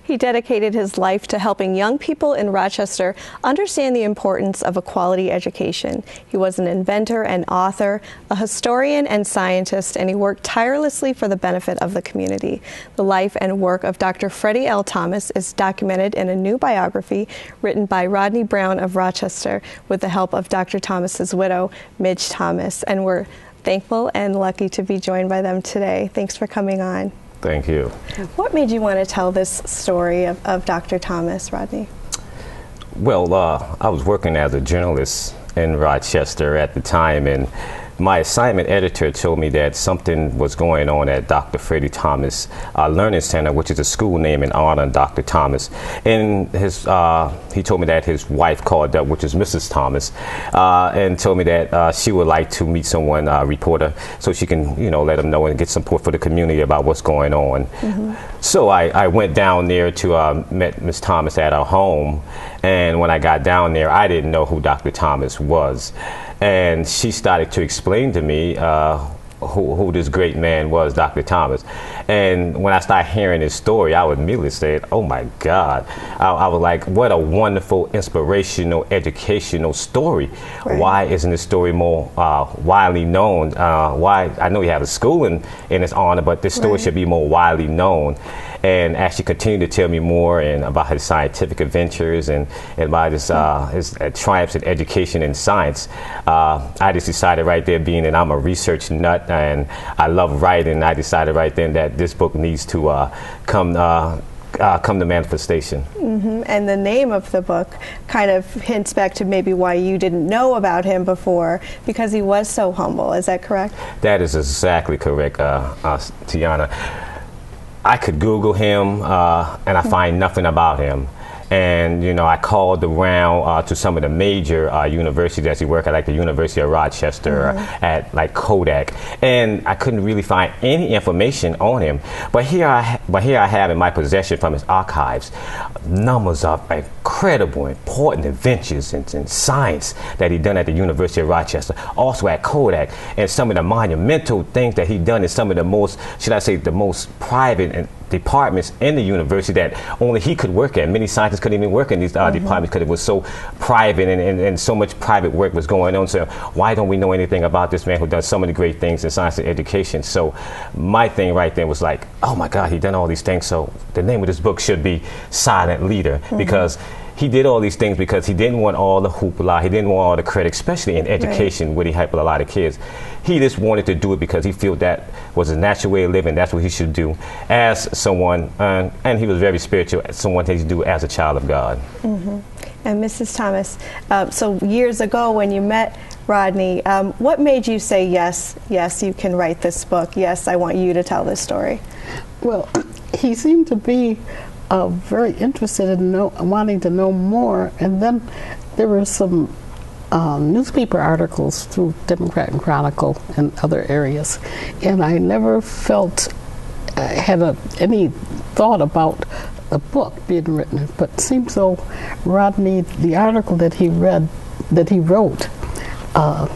He dedicated his life to helping young people in Rochester understand the importance of a quality education. He was an inventor and author, a historian and scientist, and he worked tirelessly for the benefit of the community. The life and work of Dr. Freddie L. Thomas is documented in a new biography written by Rodney Brown of Rochester with the help of Dr. Thomas's widow, Midge Thomas. And we're thankful and lucky to be joined by them today. Thanks for coming on. Thank you. What made you want to tell this story of Dr. Thomas, Rodney? Well, I was working as a journalist in Rochester at the time, and my assignment editor told me that something was going on at Dr. Freddie Thomas Learning Center, which is a school name in honor of Dr. Thomas. And he told me that his wife called up, which is Mrs. Thomas, and told me that she would like to meet someone, a reporter, so she can, let them know and get support for the community about what's going on. Mm-hmm. So I went down there to met Miss Thomas at her home, and when I got down there, I didn't know who Dr. Thomas was. And she started to explain to me who this great man was, Dr. Thomas. And when I started hearing his story, I would immediately say, oh my God. I was like, what a wonderful, inspirational, educational story. Right. Why isn't this story more widely known? Why? I know you have a school in its honor, but this story should be more widely known. And as she continued to tell me more and about his scientific adventures and about his triumphs in education and science, I just decided right there, being that I'm a research nut and I love writing, I decided right then that this book needs to come to manifestation. Mm-hmm. And the name of the book kind of hints back to maybe why you didn't know about him before, because he was so humble. Is that correct? That is exactly correct, Tiana. I could Google him and I find nothing about him. And, I called around to some of the major universities that he worked at, like the University of Rochester, at like Kodak, and I couldn't really find any information on him. But here I have in my possession from his archives numbers of incredible, important adventures in science that he done at the University of Rochester, also at Kodak, and some of the monumental things that he done in some of the most, should I say, the most private and departments in the university that only he could work at. Many scientists couldn't even work in these departments because it was so private and so much private work was going on. So why don't we know anything about this man who done so many great things in science and education? So my thing right then was like, oh my God, he done all these things. So the name of this book should be Silent Leader, because he did all these things because he didn't want all the hoopla, he didn't want all the credit, especially in education where he helped a lot of kids. He just wanted to do it because he felt that was a natural way of living, that's what he should do as someone, and he was very spiritual, someone that he do as a child of God. Mm-hmm. And Mrs. Thomas, so years ago when you met Rodney, what made you say, yes, you can write this book, yes, I want you to tell this story? Well, he seemed to be very interested in wanting to know more, and then there were some newspaper articles through Democrat and Chronicle and other areas, and I never felt had any thought about a book being written. But it seems so Rodney, the article that he wrote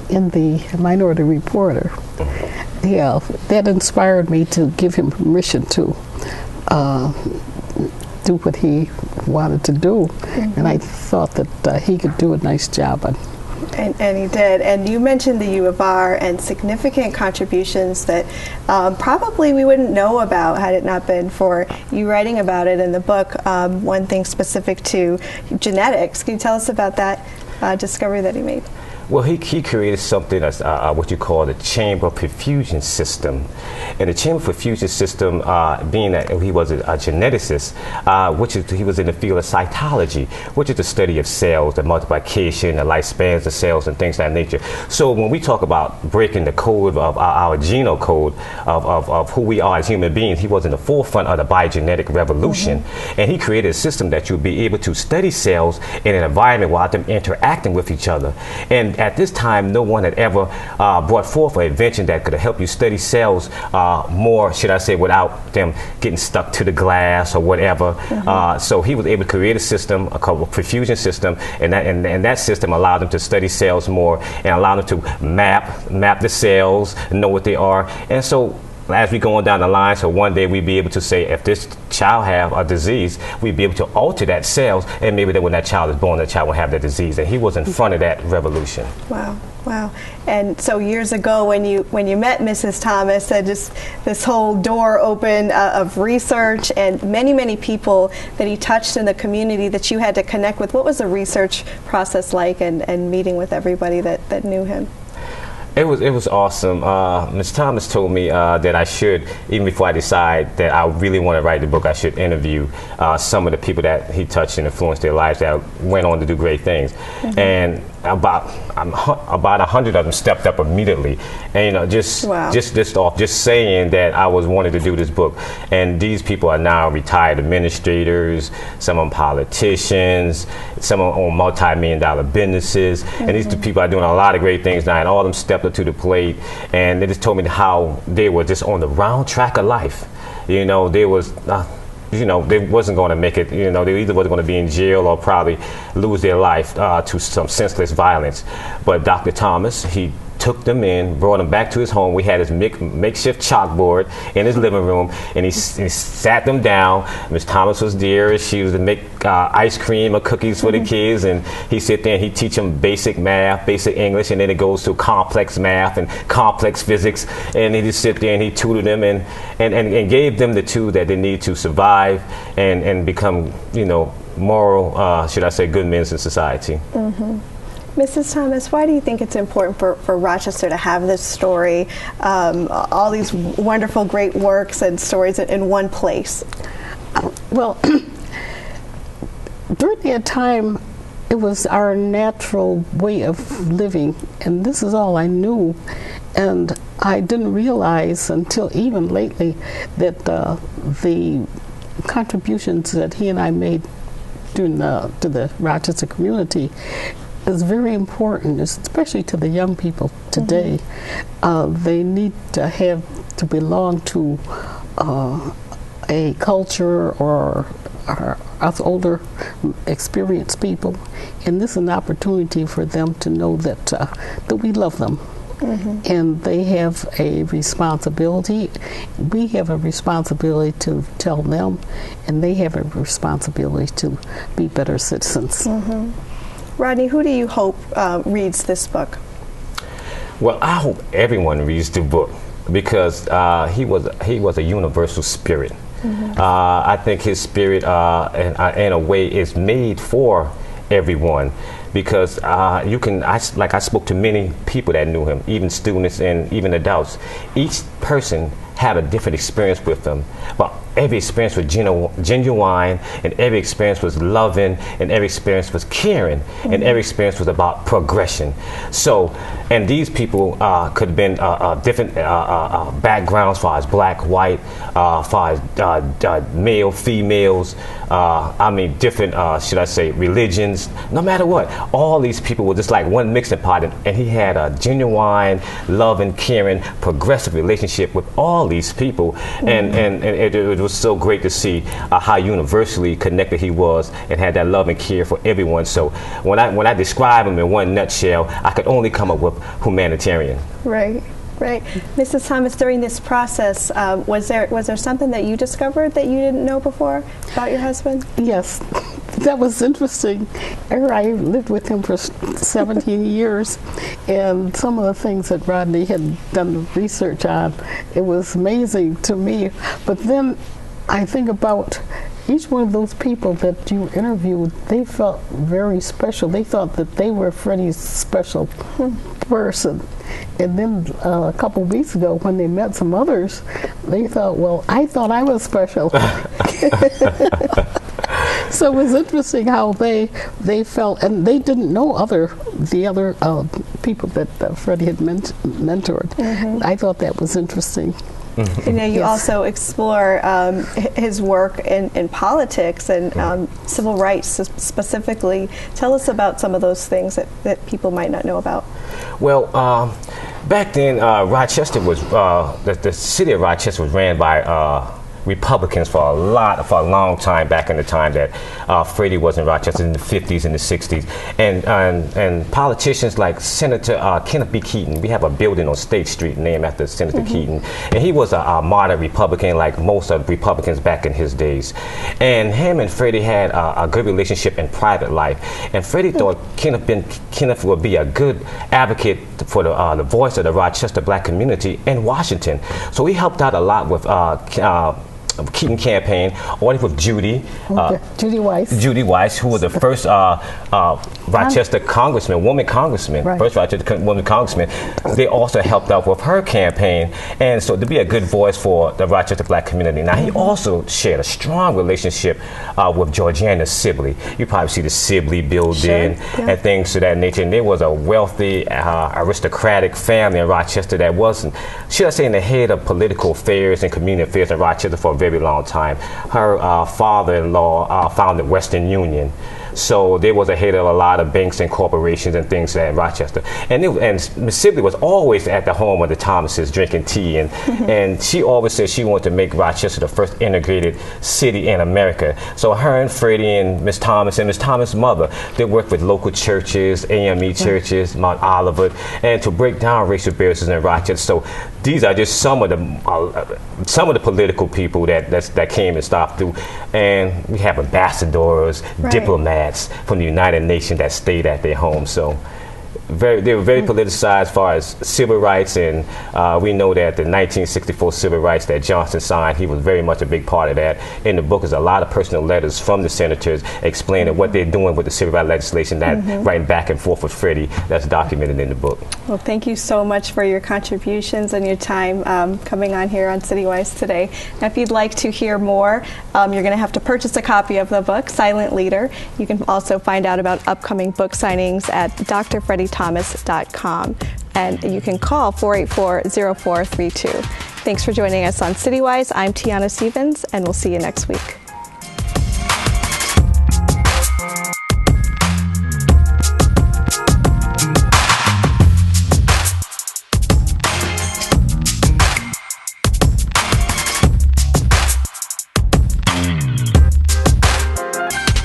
in the Minority Reporter, that inspired me to give him permission to do what he wanted to do, and I thought that he could do a nice job on. And he did. And you mentioned the U of R and significant contributions that probably we wouldn't know about had it not been for you writing about it in the book. One thing specific to genetics. Can you tell us about that discovery that he made? Well, he created something that's what you call the chamber perfusion system. And the chamber perfusion system, being that he was a geneticist, he was in the field of cytology, which is the study of cells, the multiplication, the lifespans of cells, and things of that nature. So when we talk about breaking the code of our genome code of who we are as human beings, he was in the forefront of the biogenetic revolution. And he created a system that you'll be able to study cells in an environment without them interacting with each other. And at this time, no one had ever brought forth an invention that could help you study cells more, should I say, without them getting stuck to the glass or whatever. So he was able to create a system, a perfusion system, and that system allowed them to study cells more and allowed them to map the cells, know what they are. And so as we go on down the line, so one day we'd be able to say, if this child have a disease, we'd be able to alter that cells, and maybe that when that child is born, that child will have that disease. And he was in front of that revolution. Wow, wow. And so years ago, when you met Mrs. Thomas, just this whole door open of research and many people that he touched in the community that you had to connect with. What was the research process like, and meeting with everybody that knew him? It was awesome. Ms. Thomas told me that I should, even before I decide that I really want to write the book, I should interview some of the people that he touched and influenced their lives that went on to do great things. Mm-hmm. And about 100 of them stepped up immediately, and just saying that I was wanting to do this book. And these people are now retired administrators, some of them politicians, some of them own multi-million-dollar businesses, and these people are doing a lot of great things now, and all of them stepped up to the plate, and they just told me how they were just on the round track of life. They wasn't going to make it. They either wasn't going to be in jail or probably lose their life to some senseless violence. But Dr. Thomas, he took them in, brought them back to his home. We had his makeshift chalkboard in his living room, and he sat them down. Ms. Thomas was there. She was to make ice cream or cookies for the kids, and he'd sit there and he'd teach them basic math, basic English, and then it goes to complex math and complex physics, and he'd just sit there and he'd tutor them and gave them the tool that they need to survive and become, moral, should I say, good men in society. Mm-hmm. Mrs. Thomas, why do you think it's important for Rochester to have this story, all these wonderful, great works and stories in one place? Well, during that time, it was our natural way of living, and this is all I knew. And I didn't realize until even lately that the contributions that he and I made to the Rochester community is very important, especially to the young people today. Mm-hmm. They need to belong to a culture or us older experienced people, and this is an opportunity for them to know that we love them. Mm-hmm. And they have a responsibility. We have a responsibility to tell them, and they have a responsibility to be better citizens. Mm-hmm. Rodney, who do you hope reads this book? Well, I hope everyone reads the book, because he was a universal spirit. Mm-hmm. I think his spirit, in a way, is made for everyone, because I spoke to many people that knew him, even students and even adults. Each person had a different experience with them, but every experience was genuine, and every experience was loving, and every experience was caring, mm-hmm. and every experience was about progression. So, and these people could have been different backgrounds, as far as black, white, as far as male, females, different, should I say, religions. No matter what, all these people were just like one mixing pot, and he had a genuine, loving, caring, progressive relationship with all these people, mm-hmm. and it was so great to see how universally connected he was and had that love and care for everyone. So when I describe him in one nutshell, I could only come up with humanitarian. Right. Mrs. Thomas, during this process, was there something that you discovered that you didn't know before about your husband? Yes, that was interesting. I lived with him for 17 years, and some of the things that Rodney had done research on, it was amazing to me. But then I think about each one of those people that you interviewed, they felt very special. They thought that they were Freddie's special person. And then a couple weeks ago, when they met some others, they thought, well, I thought I was special. So it was interesting how they felt, and they didn't know the other people that Freddie had mentored. Mm-hmm. I thought that was interesting. You Yes. also explore his work in politics and civil rights specifically. Tell us about some of those things that people might not know about. Well, back then, Rochester was the city of Rochester was ran by Republicans for a long time back in the time that Freddie was in Rochester in the 50s and the 60s, and politicians like Senator Kenneth B. Keaton. We have a building on State Street named after Senator Keaton, and he was a moderate Republican like most of the Republicans back in his days. And him and Freddie had a good relationship in private life, and Freddie thought Kenneth would be a good advocate for the voice of the Rochester black community in Washington. So he helped out a lot with Keaton campaign, or with Judy Weiss, who was the first Rochester woman congressman, right. First Rochester woman congressman. They also helped out with her campaign, and so to be a good voice for the Rochester black community. Now he also shared a strong relationship with Georgiana Sibley. You probably see the Sibley building and things of that nature. And there was a wealthy, aristocratic family in Rochester that wasn't, should I say, in the head of political affairs and community affairs in Rochester for a very long time. Her father-in-law founded Western Union. So there was a head of a lot of banks and corporations and things in Rochester. And Miss Sibley was always at the home of the Thomases drinking tea. And she always said she wanted to make Rochester the first integrated city in America. So her and Freddie and Miss Thomas and Miss Thomas' mother, they worked with local churches, AME churches, Mount Olivet, and to break down racial barriers in Rochester. So these are just some of the political people that came and stopped through. And we have ambassadors, diplomats from the United Nations that stayed at their home. So they were very politicized as far as civil rights, and we know that the 1964 civil rights that Johnson signed, he was very much a big part of that. In the book is a lot of personal letters from the senators explaining what they're doing with the civil rights legislation, that writing back and forth with Freddie. That's documented in the book. Well, thank you so much for your contributions and your time coming on here on CityWise today. Now, if you'd like to hear more, you're going to have to purchase a copy of the book, Silent Leader. You can also find out about upcoming book signings at drfreddiethomas.com, and you can call 484-0432. Thanks for joining us on CityWise. I'm Tiana Stevens, and we'll see you next week.